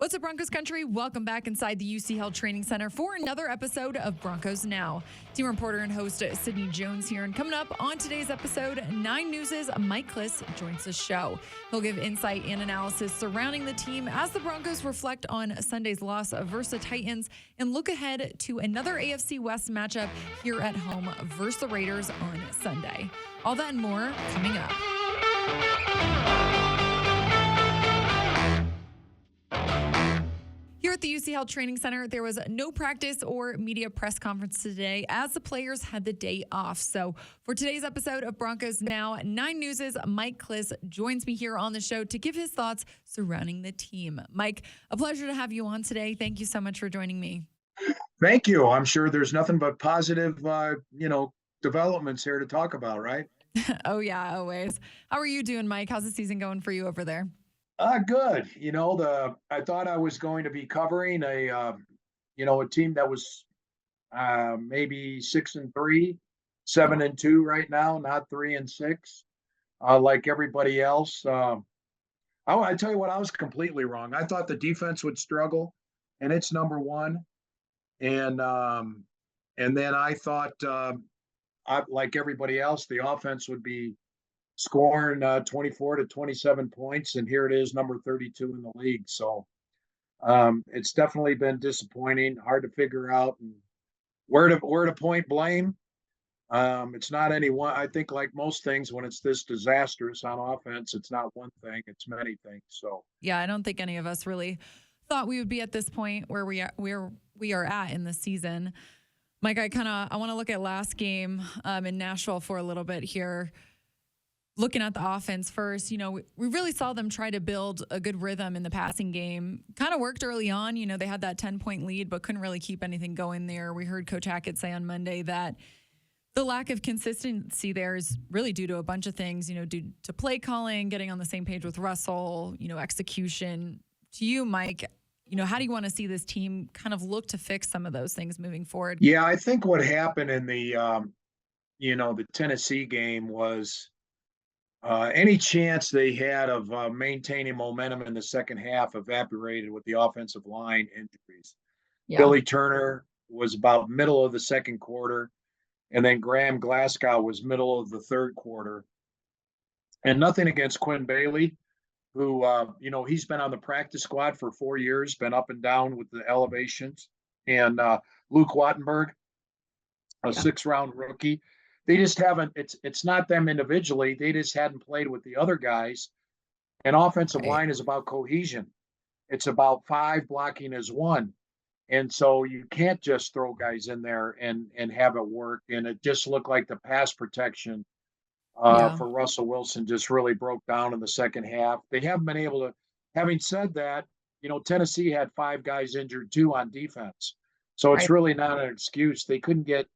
What's up, Broncos country? Welcome back inside the UC Health Training Center for another episode of Broncos Now. Team reporter and host Sydney Jones here. And coming up on today's episode, 9 News' Mike Klis joins the show. He'll give insight and analysis surrounding the team as the Broncos reflect on Sunday's loss versus the Titans and look ahead to another AFC West matchup here at home versus the Raiders on Sunday. All that and more coming up. Here at the UC Health Training Center, there was no practice or media press conference today as the players had the day off. So for today's episode of Broncos Now, 9 News' Mike Klis joins me here on the show to give his thoughts surrounding the team. Mike, a pleasure to have you on today. Thank you so much for joining me. Thank you. I'm sure there's nothing but positive, developments here to talk about, right? Oh, yeah, always. How are you doing, Mike? How's the season going for you over there? Good. I thought I was going to be covering a team that was maybe 6-3, 7-2 right now, not 3-6, like everybody else. I tell you what, I was completely wrong. I thought the defense would struggle, and it's number one. And then I thought, like everybody else, the offense would be scoring 24 to 27 points, and here it is, number 32 in the league. So it's definitely been disappointing, hard to figure out where to point blame. It's not any one. I think, like most things, when it's this disastrous on offense, it's not one thing, it's many things. So yeah, I don't think any of us really thought we would be at this point where we are at in the season. Mike, I want to look at last game in Nashville for a little bit here. Looking at the offense first, we really saw them try to build a good rhythm in the passing game. Kind of worked early on. They had that 10-point lead, but couldn't really keep anything going there. We heard Coach Hackett say on Monday that the lack of consistency there is really due to a bunch of things, due to play calling, getting on the same page with Russell, execution. To you, Mike, how do you want to see this team kind of look to fix some of those things moving forward? Yeah, I think what happened in the Tennessee game was any chance they had of maintaining momentum in the second half evaporated with the offensive line injuries. Yeah. Billy Turner was about middle of the second quarter, and then Graham Glasgow was middle of the third quarter. And nothing against Quinn Bailey, who, he's been on the practice squad for 4 years, been up and down with the elevations. And Luke Wattenberg, a sixth-round rookie. They just haven't, it's not them individually. They just hadn't played with the other guys. And offensive line is about cohesion. It's about 5 blocking as 1. And so you can't just throw guys in there and have it work. And it just looked like the pass protection for Russell Wilson just really broke down in the second half. They haven't been able to, having said that, Tennessee had 5 guys injured too on defense. So it's really not an excuse. They couldn't get,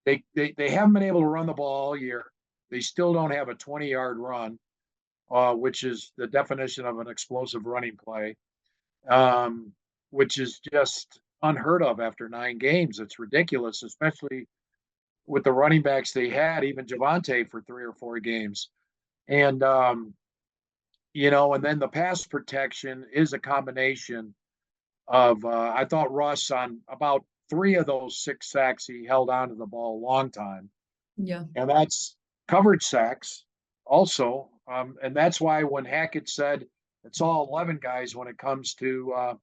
They haven't been able to run the ball all year. They still don't have a 20-yard run, which is the definition of an explosive running play, which is just unheard of after 9 games. It's ridiculous, especially with the running backs they had, even Javonte for 3 or 4 games. And, and then the pass protection is a combination of, I thought Russ on about 3 of those 6 sacks, he held on to the ball a long time. Yeah. And that's coverage sacks also. And that's why when Hackett said it's all 11 guys when it comes to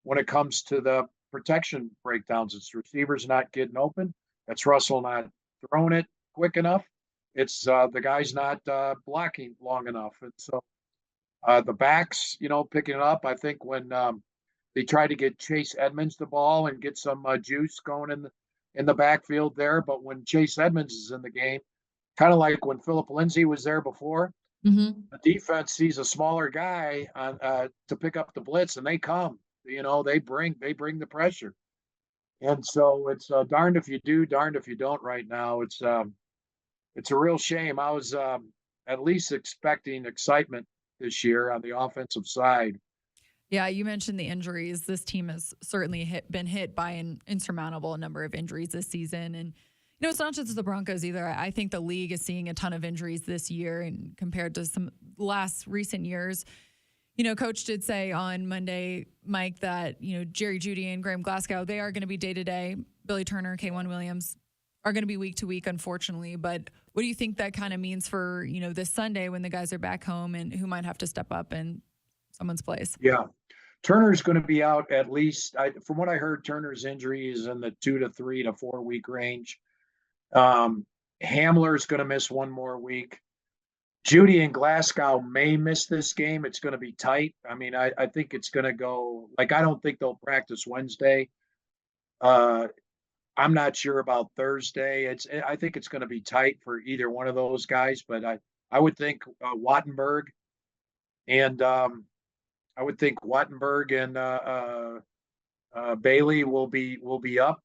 the protection breakdowns, it's receivers not getting open. It's Russell not throwing it quick enough. It's the guys not blocking long enough. And so the backs, picking it up. I think when they tried to get Chase Edmonds the ball and get some juice going in the backfield there. But when Chase Edmonds is in the game, kind of like when Phillip Lindsay was there before, the defense sees a smaller guy to pick up the blitz, and they come. They bring the pressure. And so it's darned if you do, darned if you don't right now. It's a real shame. I was at least expecting excitement this year on the offensive side. Yeah, you mentioned the injuries. This team has certainly been hit by an insurmountable number of injuries this season. And, it's not just the Broncos either. I think the league is seeing a ton of injuries this year, and compared to some recent years. Coach did say on Monday, Mike, that, Jerry Jeudy and Graham Glasgow, they are going to be day-to-day. Billy Turner, K1 Williams are going to be week to week, unfortunately. But what do you think that kind of means for, this Sunday when the guys are back home and who might have to step up in someone's place? Yeah. Turner's going to be out at least, from what I heard, Turner's injury is in the 2 to 3 to 4 week range. Hamler's going to miss one more week. Jeudy and Glasgow may miss this game. It's going to be tight. I mean, I think it's going to go, I don't think they'll practice Wednesday. I'm not sure about Thursday. I think it's going to be tight for either one of those guys, but I would think Wattenberg and Bailey will be up.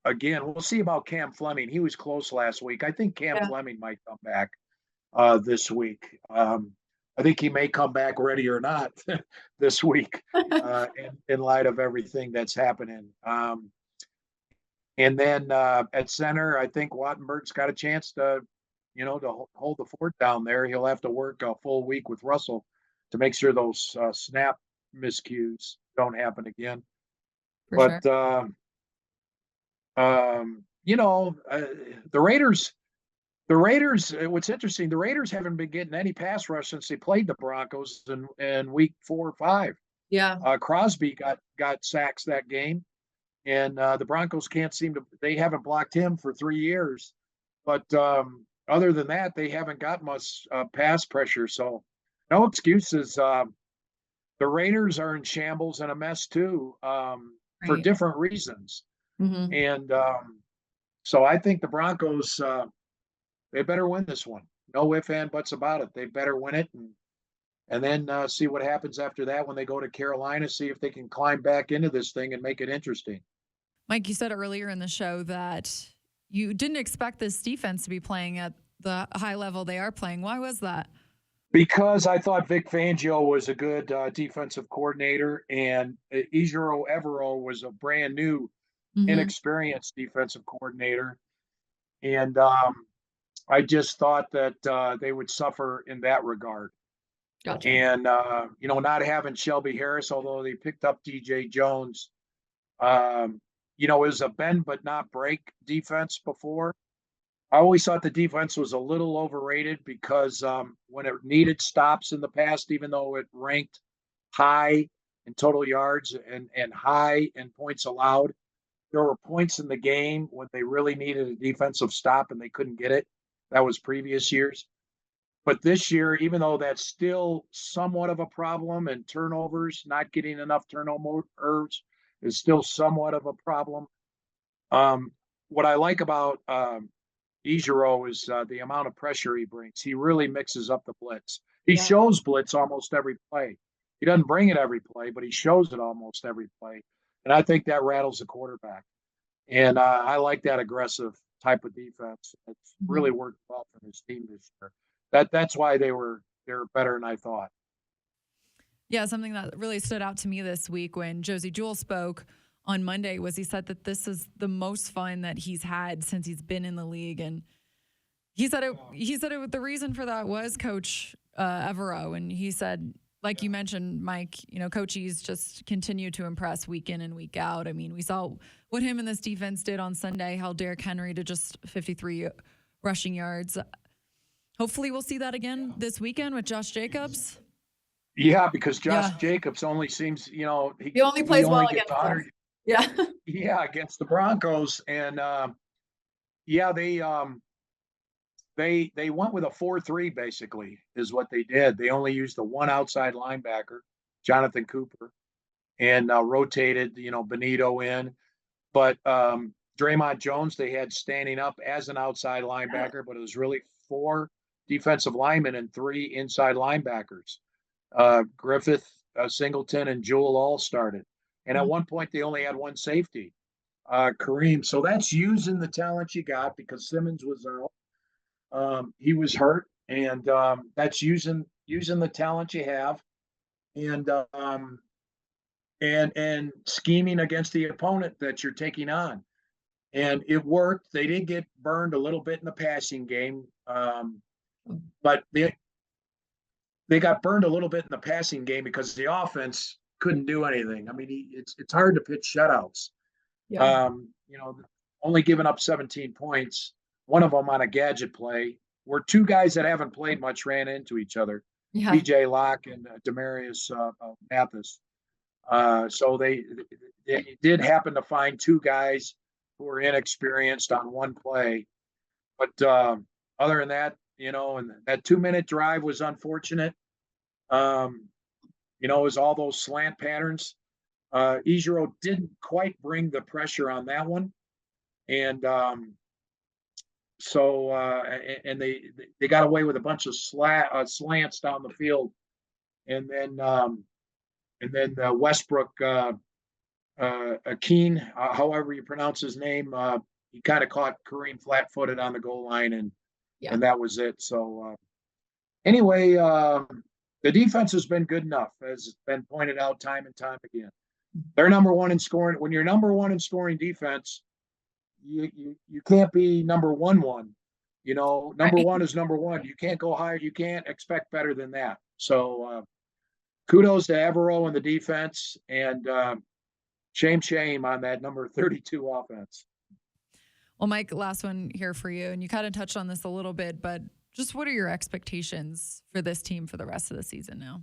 Again, we'll see about Cam Fleming. He was close last week. I think Cam Fleming might come back this week. I think he may come back ready or not this week in light of everything that's happening. And then at center, I think Wattenberg's got a chance to hold the fort down there. He'll have to work a full week with Russell to make sure those snap miscues don't happen again. For sure. The Raiders, what's interesting, the Raiders haven't been getting any pass rush since they played the Broncos in week 4 or 5. Yeah. Crosby got sacks that game, and the Broncos they haven't blocked him for 3 years. But other than that, they haven't got much pass pressure. So no excuses. The Raiders are in shambles and a mess too, for different reasons. Mm-hmm. And so I think the Broncos, they better win this one. No ifs, ands, buts about it. They better win it and then see what happens after that when they go to Carolina, see if they can climb back into this thing and make it interesting. Mike, you said earlier in the show that you didn't expect this defense to be playing at the high level they are playing. Why was that? Because I thought Vic Fangio was a good defensive coordinator, and Ejiro Evero was a brand new, inexperienced defensive coordinator. And I just thought that they would suffer in that regard. Gotcha. And, not having Shelby Harris, although they picked up DJ Jones, it was a bend but not break defense before. I always thought the defense was a little overrated because when it needed stops in the past, even though it ranked high in total yards and high in points allowed, there were points in the game when they really needed a defensive stop and they couldn't get it. That was previous years. But this year, even though that's still somewhat of a problem, and turnovers, not getting enough turnovers is still somewhat of a problem. What I like about Ejiro is the amount of pressure he brings. He really mixes up the blitz. He shows blitz almost every play. He doesn't bring it every play, but he shows it almost every play. And I think that rattles the quarterback. And I like that aggressive type of defense. It's really worked well for his team this year. That's why they're better than I thought. Yeah, something that really stood out to me this week when Josie Jewell spoke on Monday was he said that this is the most fun that he's had since he's been in the league. And he said the reason for that was Coach Evero. And he said, like you mentioned, Mike, coaches just continue to impress week in and week out. I mean, we saw what him and this defense did on Sunday, held Derrick Henry to just 53 rushing yards. Hopefully we'll see that again this weekend with Josh Jacobs. Yeah, because Josh Jacobs only seems, he only plays well against them. Yeah. Yeah, against the Broncos. And they went with a 4-3 basically is what they did. They only used the one outside linebacker, Jonathan Cooper, and rotated, Benito in. But Draymond Jones, they had standing up as an outside linebacker, but it was really 4 defensive linemen and 3 inside linebackers. Griffith, Singleton, and Jewell all started. And at one point, they only had 1 safety, Kareem. So that's using the talent you got because Simmons was out. He was hurt. And that's using the talent you have and scheming against the opponent that you're taking on. And it worked. They did get burned a little bit in the passing game. But they got burned a little bit in the passing game because the offense couldn't do anything. I mean, it's hard to pitch shutouts. Yeah. Only giving up 17 points, one of them on a gadget play, where two guys that haven't played much ran into each other, Yeah. B.J. Locke and Demarius Mathis. So they did happen to find two guys who were inexperienced on one play. But other than that, and that 2-minute drive was unfortunate. It was all those slant patterns. Ejiro didn't quite bring the pressure on that one. And and they got away with a bunch of slants down the field. And then Westbrook, Akeen, however you pronounce his name, he kind of caught Kareem flat-footed on the goal line, and that was it. So anyway, the defense has been good enough, as has been pointed out time and time again. They're number one in scoring. When you're number one in scoring defense, you can't be number one. Number one is number one. You can't go higher. You can't expect better than that. So kudos to Evero and the defense, and shame on that number 32 offense. Well, Mike, last one here for you, and you kind of touched on this a little bit, but just what are your expectations for this team for the rest of the season now?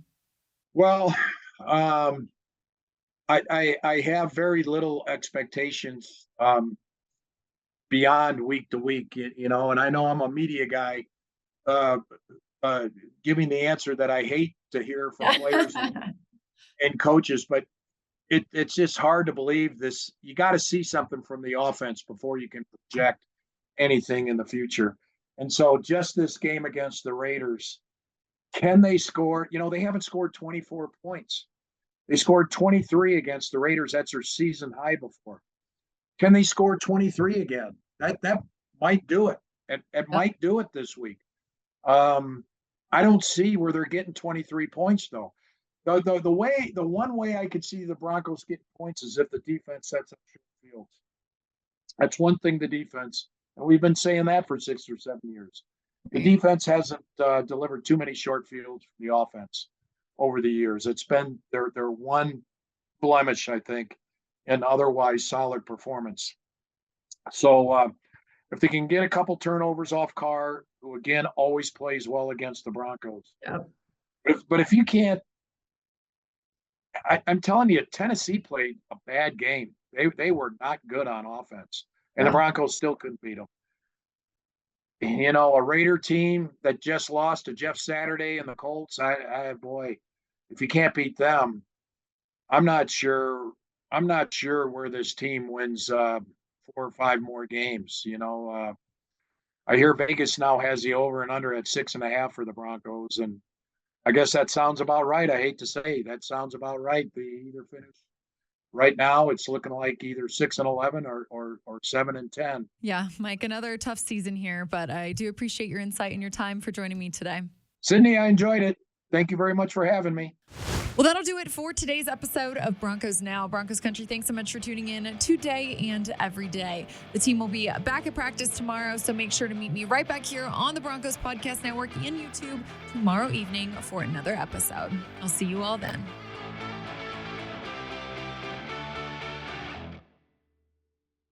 Well, I have very little expectations beyond week to week, and I know I'm a media guy giving the answer that I hate to hear from players and coaches, but it's just hard to believe this. You got to see something from the offense before you can project anything in the future. And so just this game against the Raiders, can they score? They haven't scored 24 points. They scored 23 against the Raiders. That's their season high before. Can they score 23 again? That might do it. It might do it this week. I don't see where they're getting 23 points, though. The one way I could see the Broncos getting points is if the defense sets up short fields. That's one thing, the defense, and we've been saying that for 6 or 7 years. The defense hasn't delivered too many short fields for the offense over the years. It's been their one blemish, I think, in otherwise solid performance. So if they can get a couple turnovers off Carr, who again always plays well against the Broncos. Yeah. But if you can't, I'm telling you, Tennessee played a bad game. They were not good on offense, and the Broncos still couldn't beat them. A Raider team that just lost to Jeff Saturday and the Colts, boy, if you can't beat them, I'm not sure where this team wins 4 or 5 more games. I hear Vegas now has the over and under at 6.5 for the Broncos, and I guess that sounds about right. I hate to say that sounds about right. They either finish right now. It's looking like either 6-11 or 7-10. Yeah, Mike, another tough season here, but I do appreciate your insight and your time for joining me today. Sydney, I enjoyed it. Thank you very much for having me. Well, that'll do it for today's episode of Broncos Now. Broncos Country, thanks so much for tuning in today and every day. The team will be back at practice tomorrow, so make sure to meet me right back here on the Broncos Podcast Network and YouTube tomorrow evening for another episode. I'll see you all then.